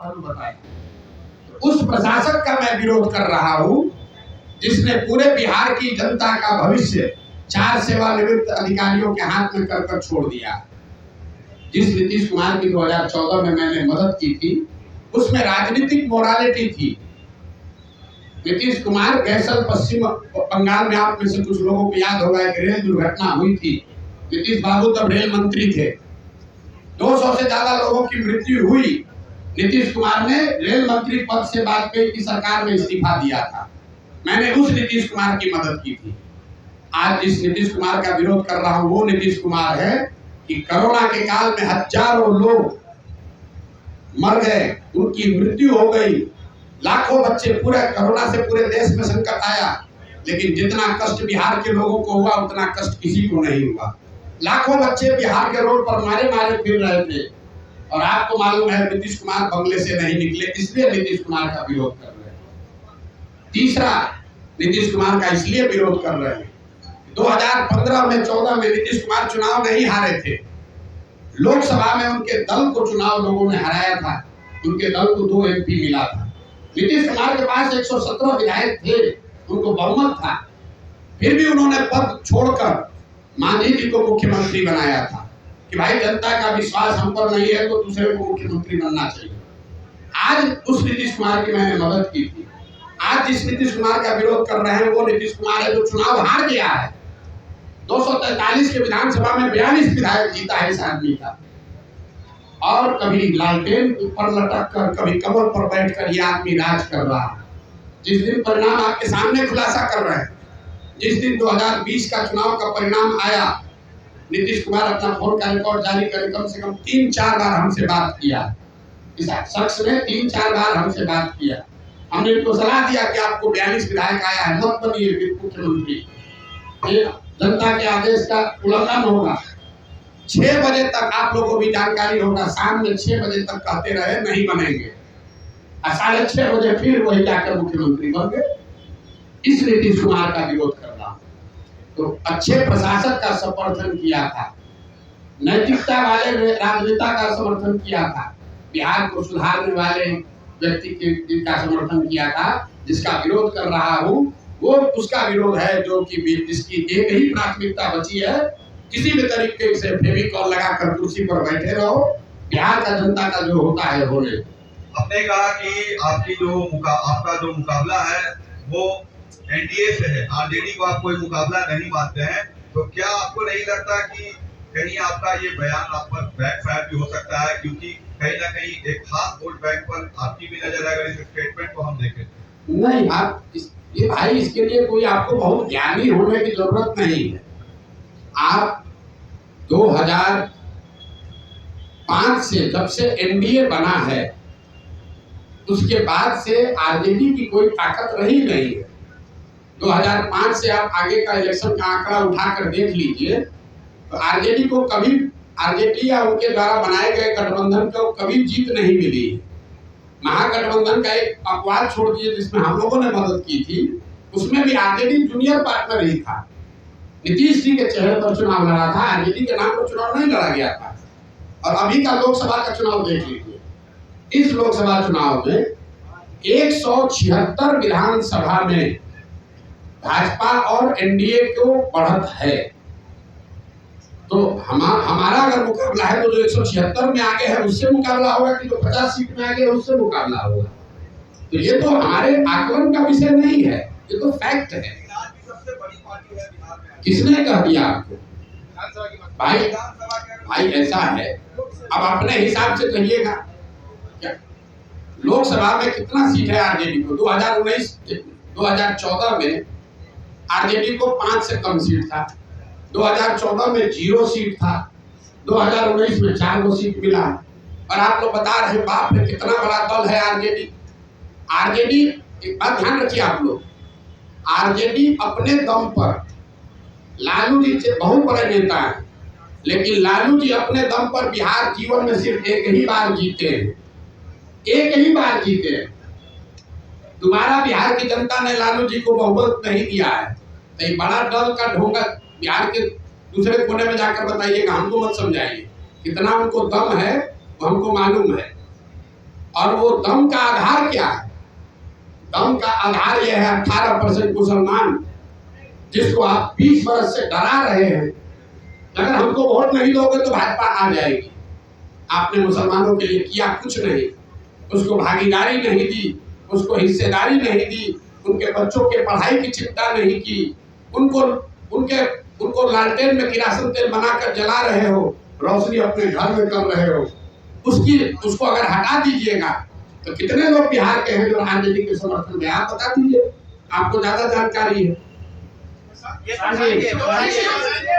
फल बताया। उस प्रशासक का मैं विरोध कर रहा हूं जिसने पूरे बिहार की जनता का भविष्य 4 सेवानिवृत्त अधिकारियों के हाथ में कर छोड़ दिया। जिस नीतीश कुमार की 2014 में मैंने मदद की थी उसमें राजनीतिक मोरालिटी थी। नीतीश कुमार गैसल पश्चिम बंगाल में, आप में से कुछ लोगों को याद होगा, एक रेल दुर्घटना हुई थी। नीतीश बाबू तब रेल मंत्री थे, 200 से ज्यादा लोगों की मृत्यु हुई। नीतीश कुमार ने रेल मंत्री पद से वाजपेयी की सरकार में इस्तीफा दिया था। मैंने उस नीतीश कुमार की मदद की थी। आज जिस नीतीश कुमार का विरोध कर रहा हूं वो नीतीश कुमार है कि कोरोना के काल में हजारों लोग मर गए, उनकी मृत्यु हो गई, लाखों बच्चे, पूरे कोरोना से पूरे देश में संकट आया, लेकिन जितना कष्ट बिहार के लोगों को हुआ उतना कष्ट किसी को नहीं हुआ। लाखों बच्चे बिहार के रोड पर मारे मारे फिर रहे थे और आपको मालूम है नीतीश कुमार बंगले से नहीं निकले, इसलिए नीतीश कुमार का विरोध कर रहे हैं। तीसरा, नीतीश कुमार का इसलिए विरोध कर रहे हैं, 2015 में 14 में नीतीश कुमार चुनाव नहीं हारे थे। लोकसभा में उनके दल को चुनाव लोगों ने हराया था, उनके दल को 2 MP मिला था। नीतीश कुमार के पास 117 विधायक थे, उनको बहुमत था, फिर भी उन्होंने पद छोड़कर मांझी जी को मुख्यमंत्री बनाया था कि भाई जनता का विश्वास हम पर नहीं है तो दूसरे को मुख्यमंत्री बनना चाहिए। आज उस नीतीश कुमार की मैंने मदद की थी। आज जिस नीतीश कुमार का विरोध कर रहे हैं वो नीतीश कुमार है जो चुनाव हार गया है। 243 के विधानसभा में 42 विधायक जीता है इस आदमी का, और कभी लालटेन पर लटक कर, कभी कमल पर बैठकर ये आदमी राज कर रहा है। जिस दिन परिणाम आपके सामने खुलासा कर रहे हैं, जिस दिन 2020 का चुनाव का परिणाम आया, नीतीश कुमार अपना फोन का रिकॉर्ड जारी करे, कम से कम 3-4 बार हमसे बात किया। इस शख्स ने 3-4 बार हमसे बात किया। हमने इनको सलाह दिया कि आपको 42 विधायक आया है, मत बनिए मुख्यमंत्री, जनता के आदेश का उल्लंघन होगा। 6 बजे तक आप लोगों को भी जानकारी होगा, शाम में 6 बजे तक कहते रहे नहीं बनेंगे, और 6:30 बजे फिर वही जाकर मुख्यमंत्री बन गए। इस नीतीश कुमार का विरोध करना तो अच्छे प्रशासक का समर्थन किया था, नैतिकता वाले राजनेता का समर्थन किया था, बिहार को सुधारने वाले व्यक्ति का समर्थन किया था। जिसका विरोध कर रहा हूँ वो उसका विरोध है जो कि जिसकी एक ही प्राथमिकता बची है, किसी भी तरीके से फेविकॉल लगाकर कुर्सी पर बैठे रहो, बिहार का जनता का जो होता है होने। आपने कहा कि आपका जो मुकाबला है वो NDA से है, RJD को आप कोई मुकाबला नहीं मानते हैं, तो क्या आपको नहीं लगता कि कहीं आपका ये बयान आप पर बैकफायर भी हो सकता है, क्योंकि कहीं ना कहीं एक खास वोट बैंक पर आपकी भी नजर है अगर इस स्टेटमेंट को हम देखें? नहीं, आप ये भाई, इसके लिए कोई आपको बहुत ज्ञानी होने की जरूरत नहीं है। आप 2005 से, जब से NDA बना है, उसके बाद से RJD की कोई ताकत रही नहीं है। 2005 से आप आगे का इलेक्शन का आंकड़ा उठाकर देख लीजिए तो RJD को कभी, RJD या उनके द्वारा बनाए गए गठबंधन को कभी जीत नहीं मिली। महागठबंधन का एक अपवाद छोड़ दिए जिसमें हम लोगों ने मदद की थी, उसमें भी RJD जूनियर पार्टनर ही था। नीतीश जी के चेहरे पर चुनाव लड़ा था, RJD के नाम पर चुनाव नहीं लड़ा गया था। और अभी का लोकसभा का चुनाव देख लीजिए, इस लोकसभा चुनाव में 176 विधानसभा में भाजपा और NDA को बढ़त है। तो हमारा अगर मुकाबला है तो जो 176 में आगे है उससे मुकाबला होगा कि जो 50 सीट में आगे है उससे मुकाबला होगा। तो ये तो हमारे आकलन का विषय नहीं है, ये तो फैक्ट है। किसने कह दिया आपको? भाई ऐसा है, अब अपने हिसाब से कहिएगा। क्या लोकसभा में कितना सीट है RJD को? 2014 में RJD को 5 से कम सीट था, 2014 में 0 सीट था, 2019 में 4 सीट मिला। और आप लोग बता रहे हैं बाप रे कितना बड़ा दल है RJD। एक बात ध्यान रखिए आप लोग, RJD अपने दम पर, लालू जी से बहुत बड़े नेता हैं, लेकिन लालू जी अपने दम पर बिहार जीवन में सिर्फ एक ही बार जीते हैं, एक ही बार जीते हैं। दोबारा बिहार की जनता ने लालू जी को बहुमत नहीं दिया है। तो एक बड़ा दल का ढोंगा बिहार के दूसरे कोने में जाकर बताइएगा, हमको मत समझाइए। कितना उनको दम है वो हमको मालूम है। और वो दम का आधार क्या है? दम का आधार यह है 18% मुसलमान, जिसको आप 20 वर्ष से डरा रहे हैं। अगर हमको वोट नहीं दोगे तो भाजपा आ जाएगी। आपने मुसलमानों के लिए किया कुछ नहीं, उसको भागीदारी नहीं दी, उसको हिस्सेदारी नहीं दी, उनके बच्चों के पढ़ाई की चिंता नहीं की, उनको लालटेन में किरासन तेल बनाकर जला रहे हो, रोशनी अपने घर में कर रहे हो। उसको अगर हटा दीजिएगा तो कितने लोग बिहार के हैं जो राजनीति के समर्थन में, आप बता दीजिए, आपको ज्यादा जानकारी है।